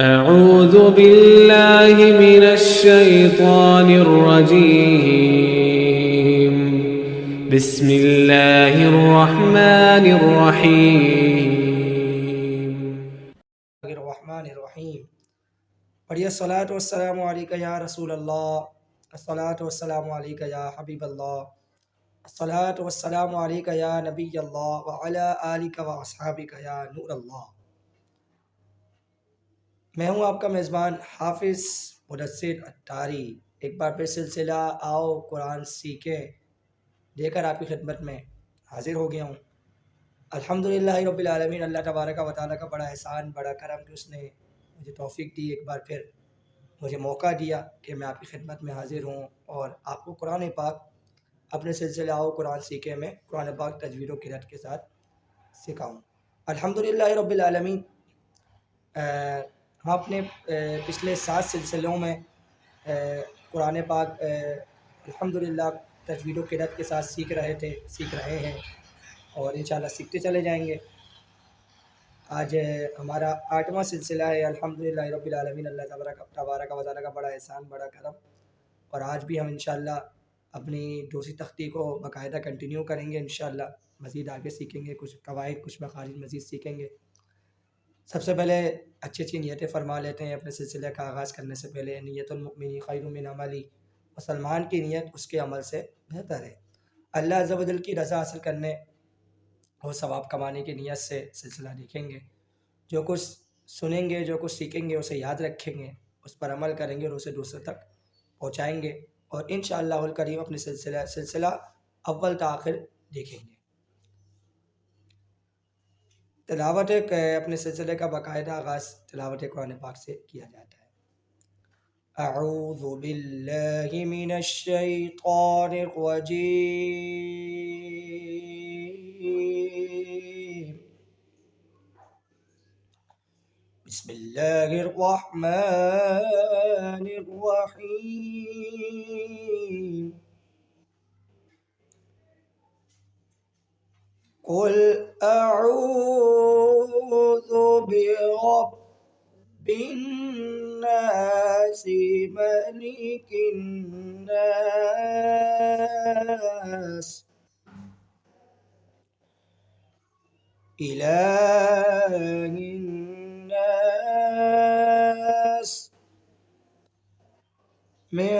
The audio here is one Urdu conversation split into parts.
أعوذ بالله من الشيطان الرجيم بسم الله الرحمن الرحيم الرحمن الرحیم. پڑھیے الصلاۃ والسلام علیکہ یا رسول اللہ، الصلاۃ والسلام علیکہ یا حبیب اللہ، الصلاۃ والسلام علیکہ یا نبی اللہ وعلی آلک و اصحابک یا نور اللہ. میں ہوں آپ کا میزبان حافظ مدثر اتاری. ایک بار پھر سلسلہ آؤ قرآن سیکھیں دے کر آپ کی خدمت میں حاضر ہو گیا ہوں. الحمدللہ رب العالمین. اللہ تبارک و تعالیٰ کا بڑا احسان، بڑا کرم کہ اس نے مجھے توفیق دی، ایک بار پھر مجھے موقع دیا کہ میں آپ کی خدمت میں حاضر ہوں اور آپ کو قرآن پاک اپنے سلسلہ آؤ قرآن سیکھیں میں قرآن پاک تجوید و قرأت کے ساتھ سکھاؤں. الحمدللہ رب العالمین. ہم اپنے پچھلے 7 سلسلوں میں قرآن پاک الحمدللہ تجوید و قرأت کے ساتھ سیکھ رہے ہیں اور انشاءاللہ سیکھتے چلے جائیں گے. آج ہمارا 8واں سلسلہ ہے. الحمدللہ رب العالمین. اللہ تبارک و تعالیٰ کا بڑا احسان، بڑا کرم. اور آج بھی ہم انشاءاللہ اپنی دوسری تختی کو باقاعدہ کنٹینیو کریں گے. انشاءاللہ مزید آگے سیکھیں گے، کچھ قواعد، کچھ مخارج مزید سیکھیں گے. سب سے پہلے اچھی نیتیں فرما لیتے ہیں اپنے سلسلے کا آغاز کرنے سے پہلے. نیت المؤمن خیر من عملی. مسلمان کی نیت اس کے عمل سے بہتر ہے. اللہ عز و جل کی رضا حاصل کرنے اور ثواب کمانے کی نیت سے سلسلہ دیکھیں گے. جو کچھ سنیں گے، جو کچھ سیکھیں گے، اسے یاد رکھیں گے، اس پر عمل کریں گے اور اسے دوسرے تک پہنچائیں گے. اور انشاءاللہ الکریم اپنے سلسلہ اول تا آخر دیکھیں گے. تلاوت اپنے سلسلے کا باقاعدہ آغاز تلاوت قرآن پاک سے کیا جاتا ہے. اعوذ باللہ من الشیطان الرجیم. بسم اللہ الرحمن الرحیم. قل اعوذ برب الناس ملک الناس الہ الناس من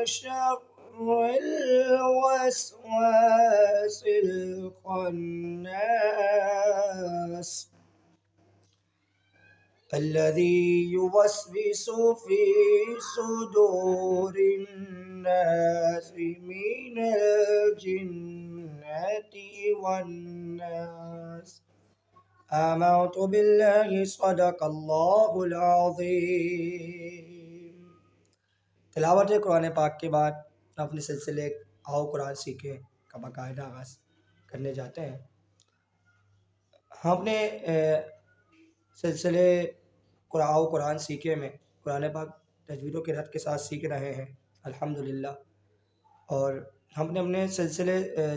شر الوسواس الخناس الذي يوسوس في صدور الناس من الجنة والناس. آمنت بالله صدق اللہ العظیم. تلاوت قرآن پاک کے بعد اپنے سلسلے آؤ قرآن سیکھیں کا باقاعدہ آغاز کرنے جاتے ہیں. ہم اپنے سلسلے آؤ قرآن سیکھیں میں قرآن پاک تجوید و قرأت کے ساتھ سیکھ رہے ہیں الحمدللہ. اور ہم نے اپنے سلسلے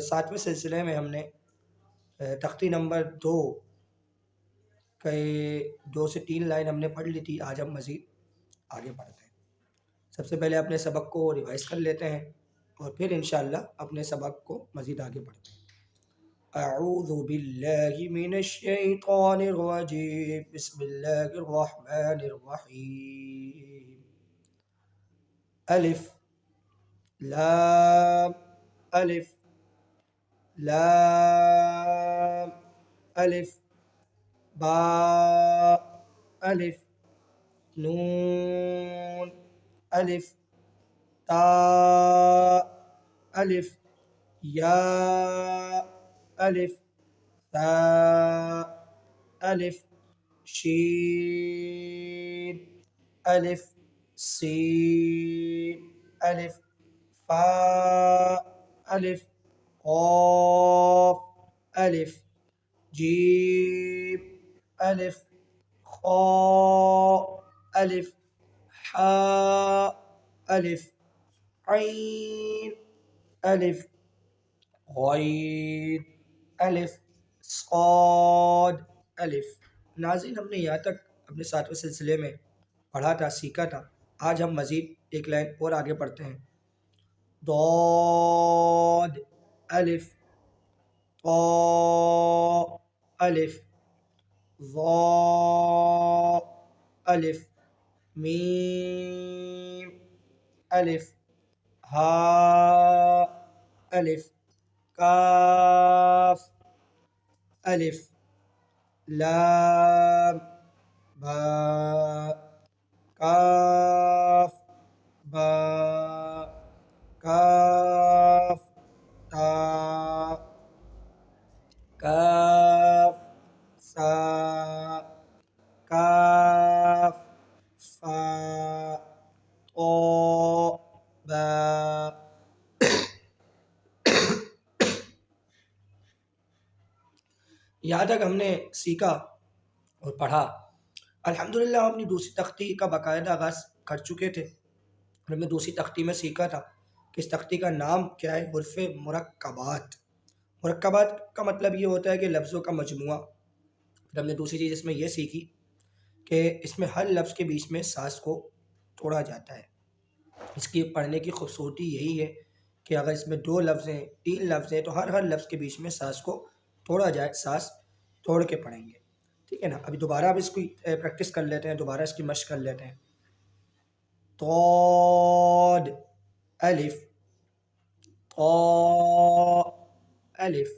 7ویں سلسلے میں ہم نے تختی نمبر 2 کے 2 سے 3 لائن ہم نے پڑھ لی تھی. آج ہم مزید آگے بڑھتے ہیں. سب سے پہلے اپنے سبق کو ریوائز کر لیتے ہیں اور پھر انشاءاللہ اپنے سبق کو مزید آگے بڑھتے ہیں. اعوذ باللہ من الشیطان الرجیم. بسم اللہ الرحمن الرحیم. الف لام الف لام الف با الف نون الف تا الف یا الف تا الف شین الف سین الف فا الف قاف الف جیم الف خا الف حا الف عین الف غین الف صاد الف. ناظرین، ہم نے یہاں تک اپنے ساتویں سلسلے میں پڑھا تھا، سیکھا تھا۔ آج ہم مزید ایک لائن اور آگے پڑھتے ہیں۔ ضاد الف طا الف ظا الف میم الف ہا الف کاف الف لام با کاف با کاف تا کاف سا کاف فا طا با۔ یہاں تک ہم نے سیکھا اور پڑھا۔ الحمدللہ ہم اپنی دوسری تختی کا باقاعدہ آغاز کر چکے تھے اور ہم نے دوسری تختی میں سیکھا تھا کہ اس تختی کا نام کیا ہے، حروف مرکبات۔ مرکبات کا مطلب یہ ہوتا ہے کہ لفظوں کا مجموعہ۔ پھر ہم نے دوسری چیز اس میں یہ سیکھی کہ اس میں ہر لفظ کے بیچ میں ساز کو توڑا جاتا ہے۔ اس کی پڑھنے کی خوبصورتی یہی ہے کہ اگر اس میں 2 لفظ ہیں، 3 لفظ ہیں، تو ہر لفظ کے بیچ میں ساز کو توڑا جائے، ساز توڑ کے پڑھیں گے، ٹھیک ہے نا۔ ابھی دوبارہ اب اس کی پریکٹس کر لیتے ہیں، دوبارہ اس کی مشق کر لیتے ہیں۔ طاد الف طا الف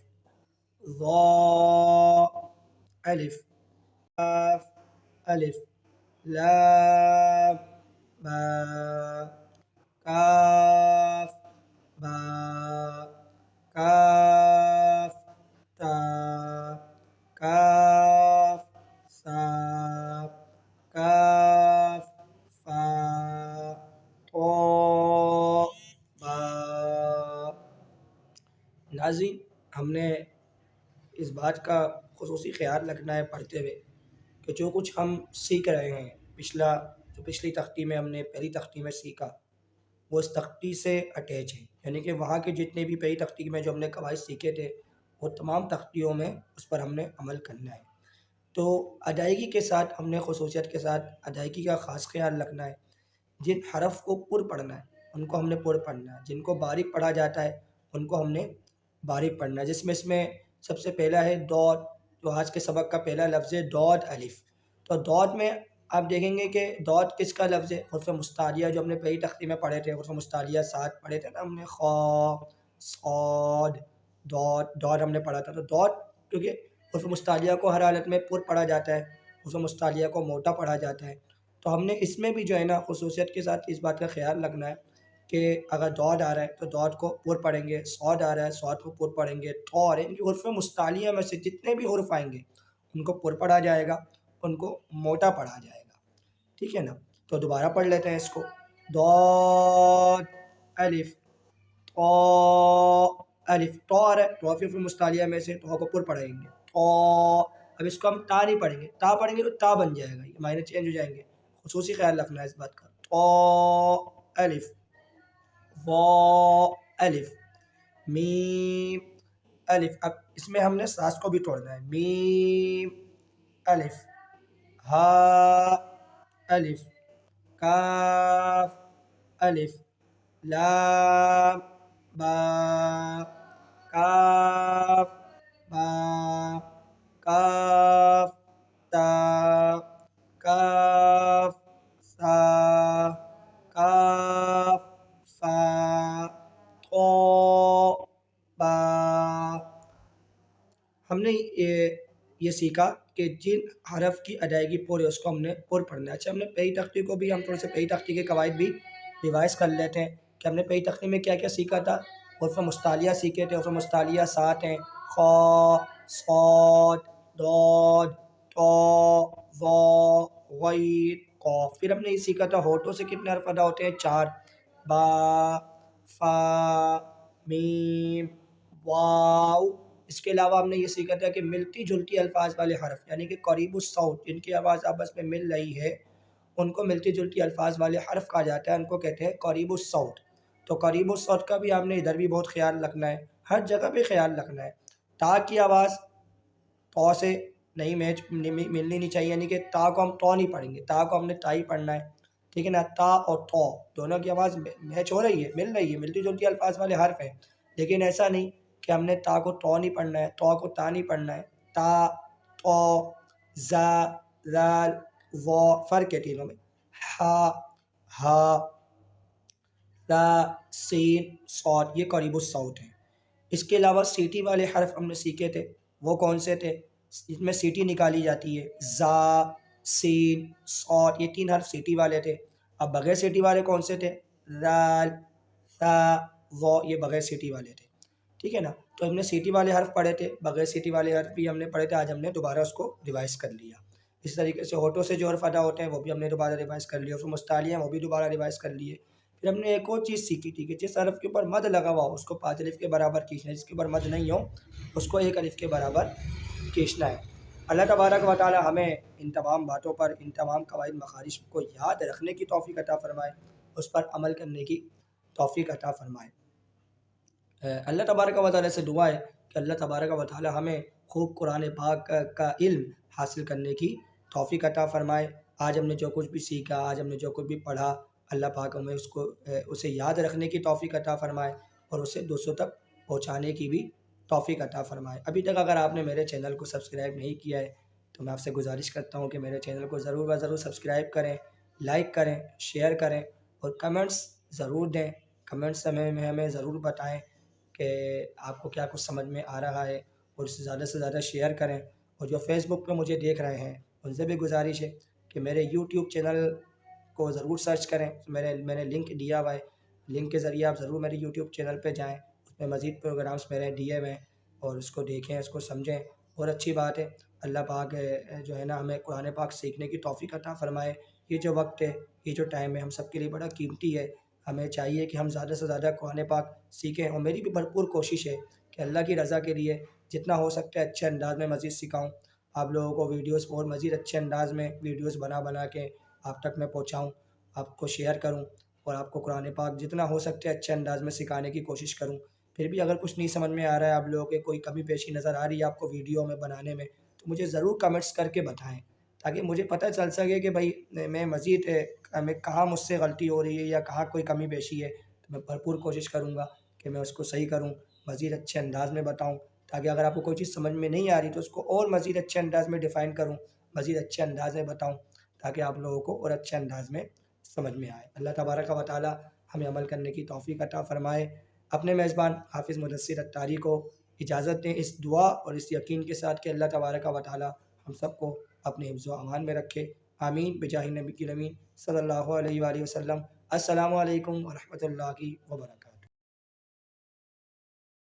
ظا الف کاف الف لام با کاف با کاف تا کاف سا کاف فا طا با۔ ناظرین، ہم نے اس بات کا خصوصی خیال رکھنا ہے پڑھتے ہوئے کہ جو کچھ ہم سیکھ رہے ہیں، پچھلی تختی میں ہم نے پہلی تختی میں سیکھا، وہ اس تختی سے اٹیچ ہے، یعنی کہ وہاں کے جتنے بھی پہلی تختی میں جو ہم نے قواعد سیکھے تھے وہ تمام تختیوں میں اس پر ہم نے عمل کرنا ہے۔ تو ادائیگی کے ساتھ ہم نے خصوصیت کے ساتھ ادائیگی کا خاص خیال رکھنا ہے۔ جن حرف کو پر پڑھنا ہے ان کو ہم نے پر پڑھنا ہے، جن کو باریک پڑھا جاتا ہے ان کو ہم نے باریک پڑھنا ہے، جس میں اس میں سب سے پہلا ہے ضاد، جو آج کے سبق کا پہلا لفظ ہے ضاد الف۔ تو ضاد میں آپ دیکھیں گے کہ ضاد کس کا لفظ ہے؟ حروف مستعلیہ جو ہم نے پہلی تختی میں پڑھے تھے، حروف مستعلیہ 7 پڑھے تھے نا ہم نے، خا صاد ضاد ہم نے پڑھا تھا۔ تو ضاد کیونکہ حروف مستعلیہ کو ہر حالت میں پر پڑھا جاتا ہے، حروف مستعلیہ کو موٹا پڑھا جاتا ہے، تو ہم نے اس میں بھی جو ہے نا خصوصیت کے ساتھ اس بات کا خیال رکھنا ہے کہ اگر ضاد آ رہا ہے تو ضاد کو پر پڑھیں گے، صاد آ رہا ہے صاد کو پر پڑھیں گے، طا آ رہے ہیں، حروف مستعلیہ میں سے جتنے بھی حروف آئیں گے ان کو پر پڑھا جائے گا، ان کو موٹا پڑھا جائے گا، ٹھیک ہے نا۔ تو دوبارہ پڑھ لیتے ہیں اس کو۔ ضاد الف طا الف، طا آ رہا ہے تو حروف مستعلیہ میں سے طا کو پر پڑھیں گے، طا۔ اب اس کو ہم تا نہیں پڑھیں گے، تا پڑھیں گے تو تا بن جائے گا، یہ معنی چینج ہو جائیں گے، خصوصی خیال رکھنا ہے اس بات کا۔ طا الف ظا الف میم الف۔ اب اس میں ہم نے ساز کو بھی توڑنا ہے، میم الف ہا الف کاف الف لام با کاف با کاف تا کاف سا کاف فا طا با۔ ہم نے یہ سیکھا کہ جن حرف کی ادائیگی پر ہے اس کو ہم نے پر پڑھنا ہے۔ اچھا، ہم نے پہلی تختی کو بھی، ہم تھوڑے سے پہلی تختی کے قواعد بھی ریوائز کر لیتے ہیں کہ ہم نے پہلی تختی میں کیا کیا سیکھا تھا۔ حروف مستعلیہ سیکھے تھے، حروف مستعلیہ 7 ہیں، خا صاد ضاد طا ظا غین قاف۔ پھر ہم نے یہ سیکھا تھا ہونٹوں سے کتنے حرف ادا ہوتے ہیں، 4، با فا میم واو۔ اس کے علاوہ ہم نے یہ سیکھا تھا کہ ملتی جلتی الفاظ والے حرف، یعنی کہ قریب الصوت، جن کی آواز آپس میں مل رہی ہے ان کو ملتی جلتی الفاظ والے حرف کہا جاتا ہے، ان کو کہتے ہیں قریب الصوت۔ تو قریب الصوت کا بھی ہم نے ادھر بھی بہت خیال رکھنا ہے، ہر جگہ پہ خیال رکھنا ہے۔ تا کی آواز طا سے نہیں میچ ملنی نہیں چاہیے، یعنی کہ تا کو ہم تو نہیں پڑھیں گے، تا کو ہم نے تا ہی پڑھنا ہے، ٹھیک ہے نا. تا اور تو دونوں کی آواز میچ ہو رہی ہے، ملتی جلتی الفاظ والے حرف ہیں، لیکن ایسا نہیں کہ ہم نے تا کو تو نہیں پڑھنا ہے، تو کو تا نہیں پڑھنا ہے. تا، تو، زا، زال، و، فرق ہے تینوں میں. ہا، ہا، تا، سین، صاد، یہ قریب الصوت ہیں. اس کے علاوہ سیٹی والے حرف ہم نے سیکھے تھے، وہ کون سے تھے؟ اس میں سیٹی نکالی جاتی ہے، زا، سین، صاد، یہ 3 حرف سیٹی والے تھے. اب بغیر سیٹی والے کون سے تھے؟ رال، تا، و، یہ بغیر سیٹی والے تھے، ٹھیک ہے نا. تو ہم نے سیٹی والے حرف پڑھے تھے، بغیر سیٹی والے حرف بھی ہم نے پڑھے تھے، آج ہم نے دوبارہ اس کو ریوائز کر لیا. اس طریقے سے ہوٹوں سے جو حرف ادا ہوتے ہیں وہ بھی ہم نے دوبارہ ریوائز کر لیا، پھر مستعلیہ ہیں وہ بھی دوبارہ ریوائز کر لیے. پھر ہم نے ایک اور چیز سیکھی تھی کہ جس حرف کے اوپر مد لگا ہوا ہو اس کو 5 الف کے برابر کھینچنا ہے، جس کے اوپر مد نہیں ہو اس کو 1 الف کے برابر کھینچنا ہے. اللہ تبارک و تعالی ہمیں ان تمام باتوں پر، ان تمام قواعد مخارج کو یاد رکھنے کی توفیق عطا فرمائے، اس پر عمل کرنے کی توفیق عطا فرمائے. اللہ تبارک و تعالی سے دعا ہے کہ اللہ تبارک و تعالی ہمیں خوب قرآن پاک کا علم حاصل کرنے کی توفیق عطا فرمائے. آج ہم نے جو کچھ بھی سیکھا، آج ہم نے جو کچھ بھی پڑھا، اللہ پاک ہمیں اسے یاد رکھنے کی توفیق عطا فرمائے اور اسے دوسروں تک پہنچانے کی بھی توفیق عطا فرمائے. ابھی تک اگر آپ نے میرے چینل کو سبسکرائب نہیں کیا ہے تو میں آپ سے گزارش کرتا ہوں کہ میرے چینل کو ضرور و ضرور سبسکرائب کریں، لائک کریں، شیئر کریں اور کمنٹس ضرور دیں. کمنٹس ہمیں ضرور بتائیں کہ آپ کو کیا کچھ سمجھ میں آ رہا ہے، اور اسے زیادہ سے زیادہ شیئر کریں. اور جو فیس بک پہ مجھے دیکھ رہے ہیں ان سے بھی گزارش ہے کہ میرے یوٹیوب چینل کو ضرور سرچ کریں. میں نے لنک دیا ہوا ہے، لنک کے ذریعے آپ ضرور میرے یوٹیوب چینل پہ جائیں، اس میں مزید پروگرامس میرے دیے ہوئے ہیں اور اس کو دیکھیں، اس کو سمجھیں. اور اچھی بات ہے، اللہ پاک جو ہے نا ہمیں قرآن پاک سیکھنے کی توفیق عطا فرمائے. یہ جو وقت ہے، یہ جو ٹائم ہے، ہم سب کے لیے بڑا قیمتی ہے. ہمیں چاہیے کہ ہم زیادہ سے زیادہ قرآن پاک سیکھیں، اور میری بھی بھرپور کوشش ہے کہ اللہ کی رضا کے لیے جتنا ہو سکتا ہے اچھے انداز میں مزید سکھاؤں، آپ لوگوں کو ویڈیوز اور مزید اچھے انداز میں ویڈیوز بنا کے آپ تک میں پہنچاؤں، آپ کو شیئر کروں اور آپ کو قرآن پاک جتنا ہو سکتا ہے اچھے انداز میں سکھانے کی کوشش کروں. پھر بھی اگر کچھ نہیں سمجھ میں آ رہا ہے، آپ لوگوں کے کوئی کمی پیشی نظر آ رہی ہے آپ کو ویڈیو میں بنانے میں، تو مجھے ضرور کمنٹس کر کے بتائیں تاکہ مجھے پتہ چل سکے کہ بھائی میں مزید کہاں مجھ سے غلطی ہو رہی ہے یا کہاں کوئی کمی بیشی ہے. تو میں بھرپور کوشش کروں گا کہ میں اس کو صحیح کروں، مزید اچھے انداز میں بتاؤں، تاکہ اگر آپ کو کوئی چیز سمجھ میں نہیں آ رہی تو اس کو اور مزید اچھے انداز میں ڈیفائن کروں، مزید اچھے انداز میں بتاؤں تاکہ آپ لوگوں کو اور اچھے انداز میں سمجھ میں آئے. اللہ تبارک و تعالی ہمیں عمل کرنے کی توفیق عطا فرمائے. اپنے میزبان حافظ مدثر اتاری کو اجازت دیں اس دعا اور اس یقین کے ساتھ کہ اللہ تبارک و تعالی ہم سب کو اپنے حفظ و امان میں رکھے. آمین بجاہ نبی الامین صلی اللہ علیہ وآلہ وسلم. السلام علیکم ورحمۃ اللہ وبرکاتہ.